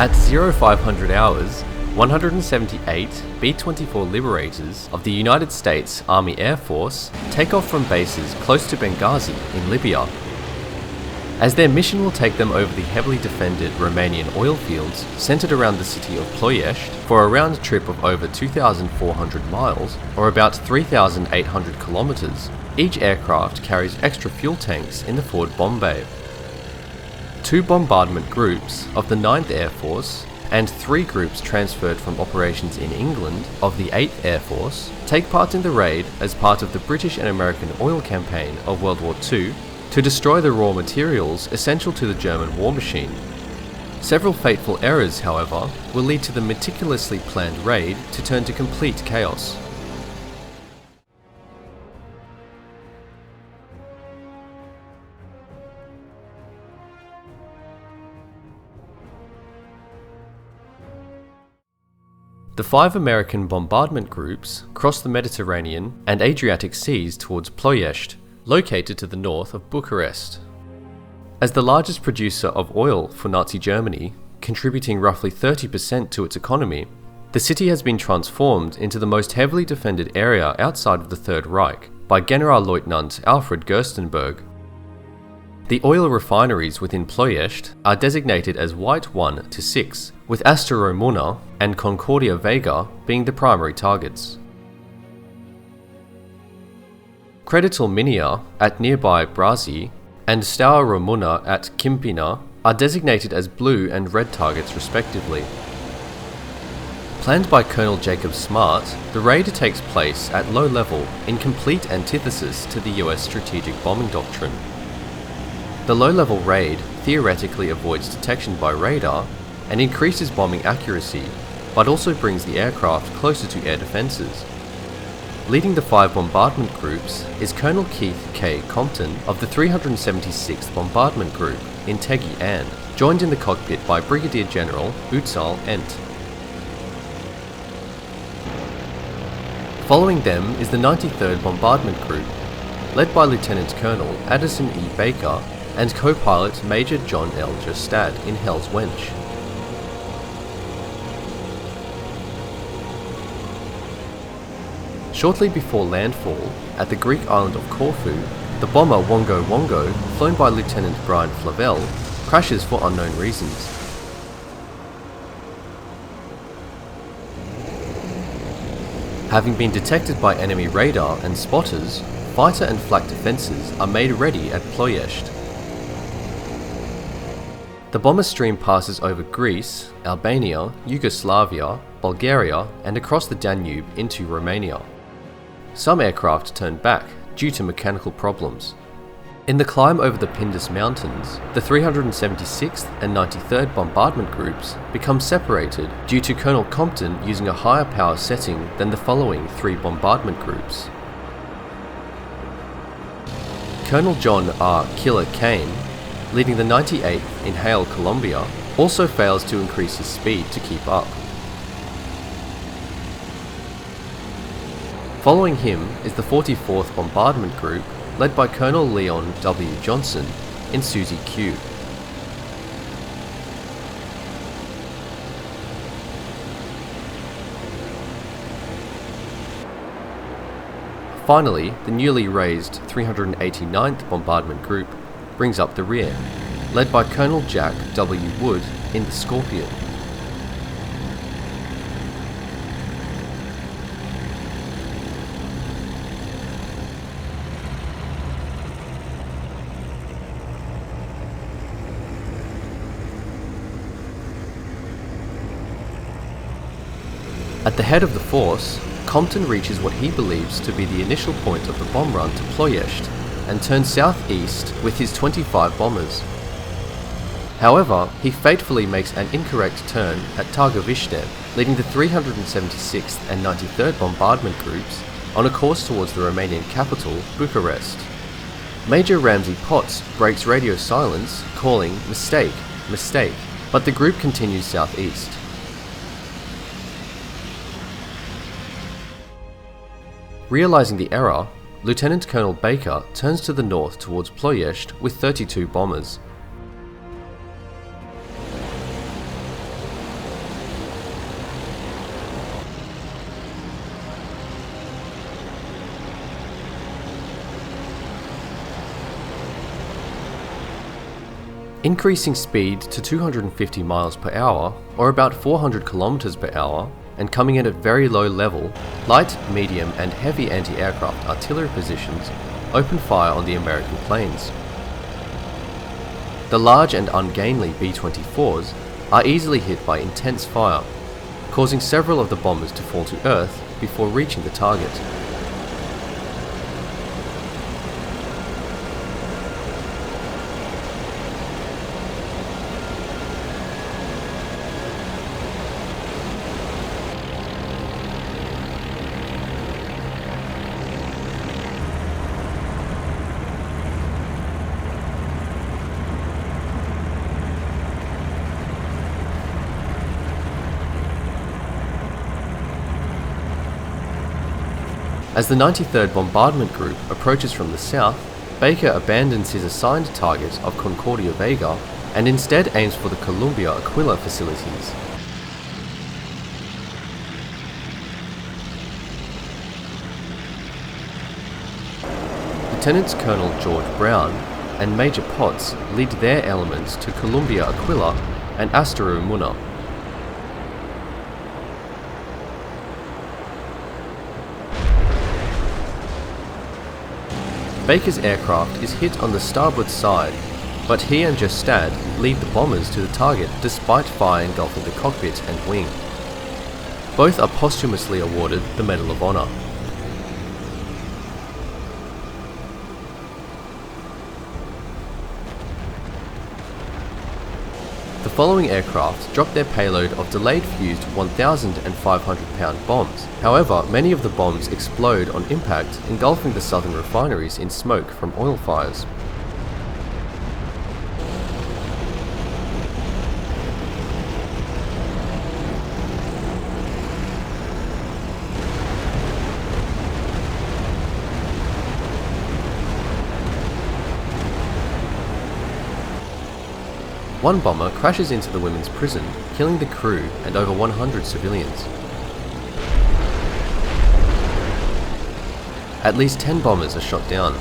At 0500 hours, 178 B-24 Liberators of the United States Army Air Force take off from bases close to Benghazi in Libya. As their mission will take them over the heavily defended Romanian oil fields centered around the city of Ploiești for a round trip of over 2,400 miles, or about 3,800 kilometers, each aircraft carries extra fuel tanks in the forward bomb bay. 2 bombardment groups of the 9th Air Force and 3 groups transferred from operations in England of the 8th Air Force take part in the raid as part of the British and American oil campaign of World War II to destroy the raw materials essential to the German war machine. Several fateful errors, however, will lead to the meticulously planned raid to turn to complete chaos. The 5 American bombardment groups crossed the Mediterranean and Adriatic seas towards Ploiești, located to the north of Bucharest. As the largest producer of oil for Nazi Germany, contributing roughly 30% to its economy, the city has been transformed into the most heavily defended area outside of the Third Reich by Generalleutnant Alfred Gerstenberg. The oil refineries within Ploiești are designated as White 1 to 6, with Astra Romana and Concordia Vega being the primary targets. Creditul Minia at nearby Brazi and Steaua Română at Câmpina are designated as blue and red targets respectively. Planned by Colonel Jacob Smart, the raid takes place at low level in complete antithesis to the US strategic bombing doctrine. The low-level raid theoretically avoids detection by radar and increases bombing accuracy, but also brings the aircraft closer to air defences. Leading the 5 bombardment groups is Colonel Keith K. Compton of the 376th Bombardment Group in Tegi Ann, joined in the cockpit by Brigadier General Utsal Ent. Following them is the 93rd Bombardment Group, led by Lieutenant Colonel Addison E. Baker and co-pilot Major John L. Justad in Hell's Wench. Shortly before landfall at the Greek island of Corfu, the bomber Wongo Wongo, flown by Lieutenant Brian Flavel, crashes for unknown reasons. Having been detected by enemy radar and spotters, fighter and flak defences are made ready at Ploiești. The bomber stream passes over Greece, Albania, Yugoslavia, Bulgaria, and across the Danube into Romania. Some aircraft turn back due to mechanical problems. In the climb over the Pindus Mountains, the 376th and 93rd Bombardment Groups become separated due to Colonel Compton using a higher power setting than the following 3 bombardment groups. Colonel John R. Killer Kane, leading the 98th in Hail, Colombia, also fails to increase his speed to keep up. Following him is the 44th Bombardment Group, led by Colonel Leon W. Johnson in Susie Q. Finally, the newly raised 389th Bombardment Group brings up the rear, led by Colonel Jack W. Wood in the Scorpion. At the head of the force, Compton reaches what he believes to be the initial point of the bomb run to Ploiești and turns southeast with his 25 bombers. However, he fatefully makes an incorrect turn at Târgoviște, leading the 376th and 93rd Bombardment Groups on a course towards the Romanian capital, Bucharest. Major Ramsey Potts breaks radio silence, calling "mistake, mistake," but the group continues southeast. Realizing the error, Lieutenant Colonel Baker turns to the north towards Ploiești with 32 bombers. Increasing speed to 250 miles per hour, or about 400 kilometers per hour, and coming in at very low level, light, medium and heavy anti-aircraft artillery positions opened fire on the American planes. The large and ungainly B-24s are easily hit by intense fire, causing several of the bombers to fall to earth before reaching the target. As the 93rd Bombardment Group approaches from the south, Baker abandons his assigned target of Concordia Vega and instead aims for the Columbia Aquila facilities. Lieutenants Colonel George Brown and Major Potts lead their elements to Columbia Aquila and Asteru Muna. Baker's aircraft is hit on the starboard side, but he and Justad lead the bombers to the target despite fire engulfing the cockpit and wing. Both are posthumously awarded the Medal of Honor. The following aircraft dropped their payload of delayed fused 1,500-pound bombs. However, many of the bombs explode on impact, engulfing the southern refineries in smoke from oil fires. One bomber crashes into the women's prison, killing the crew and over 100 civilians. At least 10 bombers are shot down.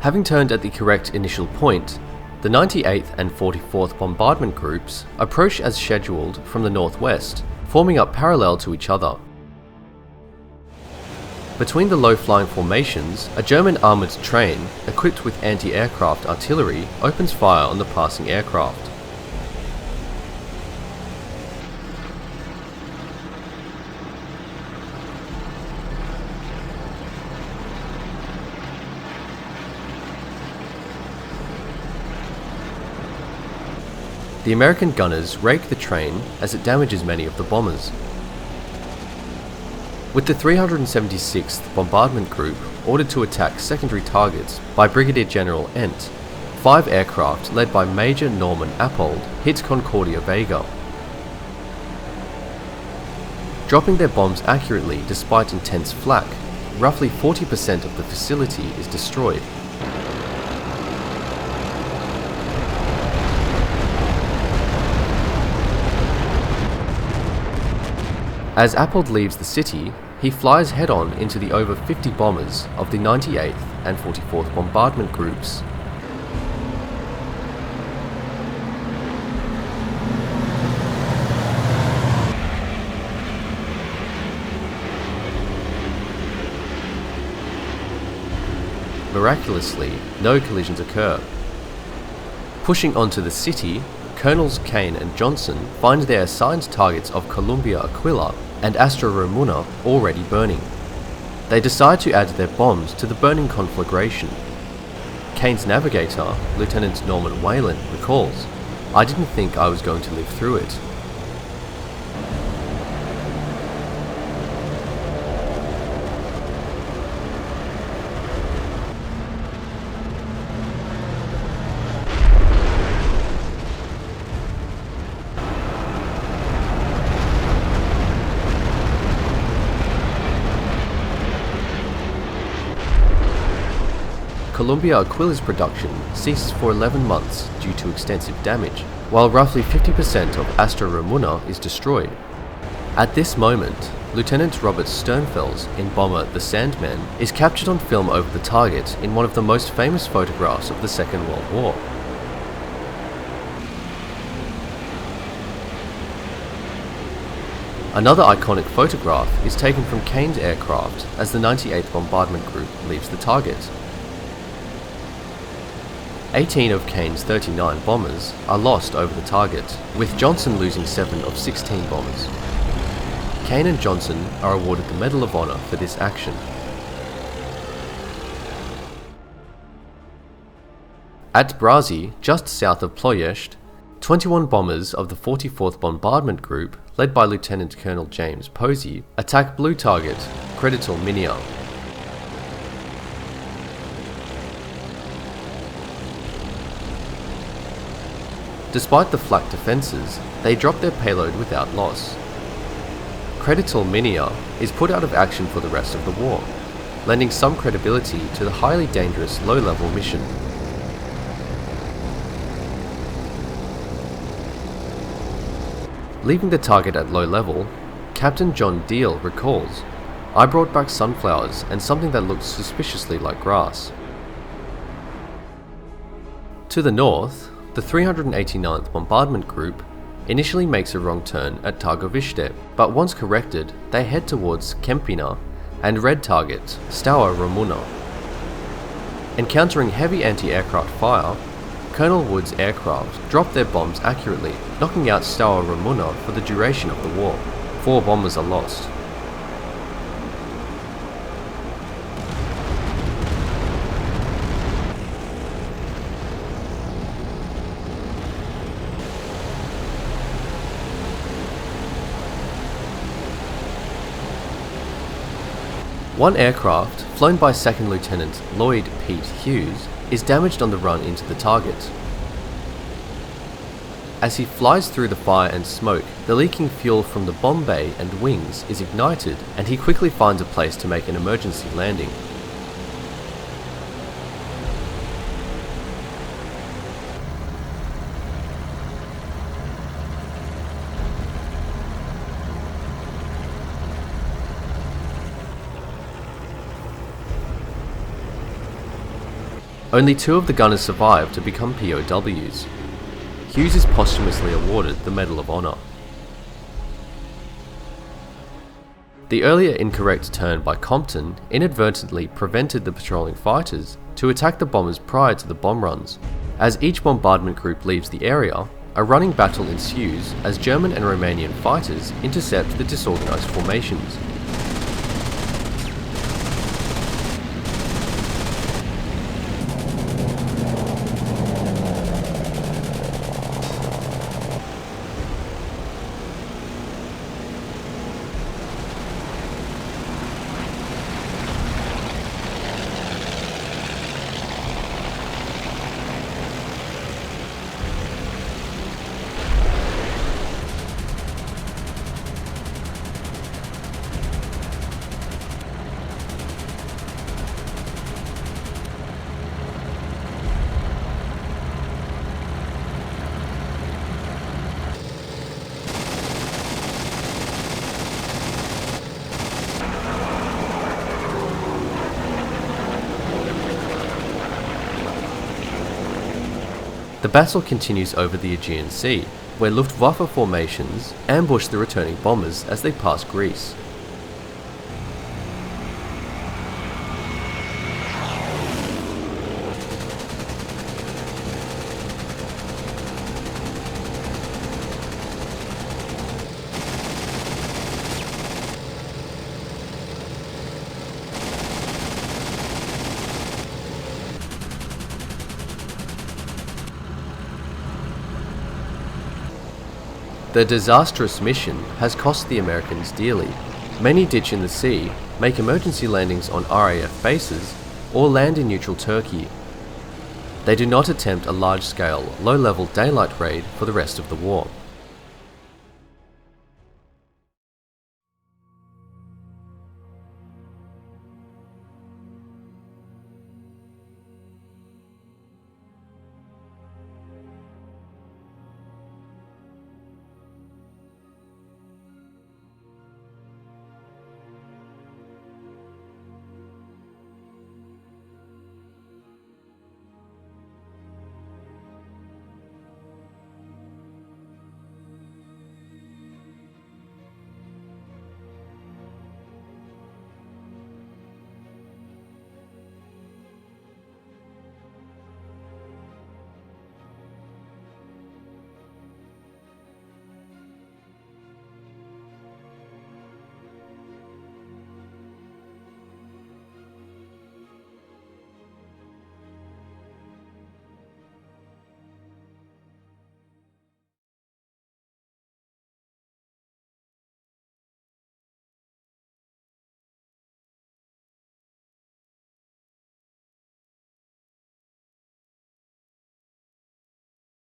Having turned at the correct initial point, the 98th and 44th Bombardment Groups approach as scheduled from the northwest, forming up parallel to each other. Between the low-flying formations, a German armoured train, equipped with anti-aircraft artillery, opens fire on the passing aircraft. The American gunners rake the train as it damages many of the bombers. With the 376th Bombardment Group ordered to attack secondary targets by Brigadier General Ent, 5 aircraft led by Major Norman Appold hit Concordia Vega. Dropping their bombs accurately despite intense flak, roughly 40% of the facility is destroyed. As Appold leaves the city, he flies head-on into the over 50 bombers of the 98th and 44th Bombardment Groups. Miraculously, no collisions occur. Pushing onto the city, Colonels Kane and Johnson find their assigned targets of Columbia Aquila and Astra Romuna already burning. They decide to add their bombs to the burning conflagration. Kane's navigator, Lieutenant Norman Whalen, recalls, "I didn't think I was going to live through it." Columbia Aquila's production ceases for 11 months due to extensive damage, while roughly 50% of Astra Romuna is destroyed. At this moment, Lieutenant Robert Sternfels in bomber The Sandman is captured on film over the target in one of the most famous photographs of the Second World War. Another iconic photograph is taken from Kane's aircraft as the 98th Bombardment Group leaves the target. 18 of Kane's 39 bombers are lost over the target, with Johnson losing 7 of 16 bombers. Kane and Johnson are awarded the Medal of Honor for this action. At Benghazi, just south of Ploiești, 21 bombers of the 44th Bombardment Group, led by Lieutenant Colonel James Posey, attack blue target Creditul Minia. Despite the flak defences, they drop their payload without loss. Creditul Minia is put out of action for the rest of the war, lending some credibility to the highly dangerous low-level mission. Leaving the target at low level, Captain John Deal recalls, "I brought back sunflowers and something that looked suspiciously like grass." To the north, the 389th Bombardment Group initially makes a wrong turn at Târgoviște, but once corrected, they head towards Kempina and red target Stout. Encountering heavy anti-aircraft fire, Colonel Wood's aircraft dropped their bombs accurately, knocking out Stout for the duration of the war. 4 bombers are lost. One aircraft, flown by 2nd Lieutenant Lloyd Pete Hughes, is damaged on the run into the target. As he flies through the fire and smoke, the leaking fuel from the bomb bay and wings is ignited, and he quickly finds a place to make an emergency landing. Only 2 of the gunners survive to become POWs. Hughes is posthumously awarded the Medal of Honor. The earlier incorrect turn by Compton inadvertently prevented the patrolling fighters to attack the bombers prior to the bomb runs. As each bombardment group leaves the area, a running battle ensues as German and Romanian fighters intercept the disorganized formations. The battle continues over the Aegean Sea, where Luftwaffe formations ambush the returning bombers as they pass Greece. The disastrous mission has cost the Americans dearly. Many ditch in the sea, make emergency landings on RAF bases, or land in neutral Turkey. They do not attempt a large-scale, low-level daylight raid for the rest of the war.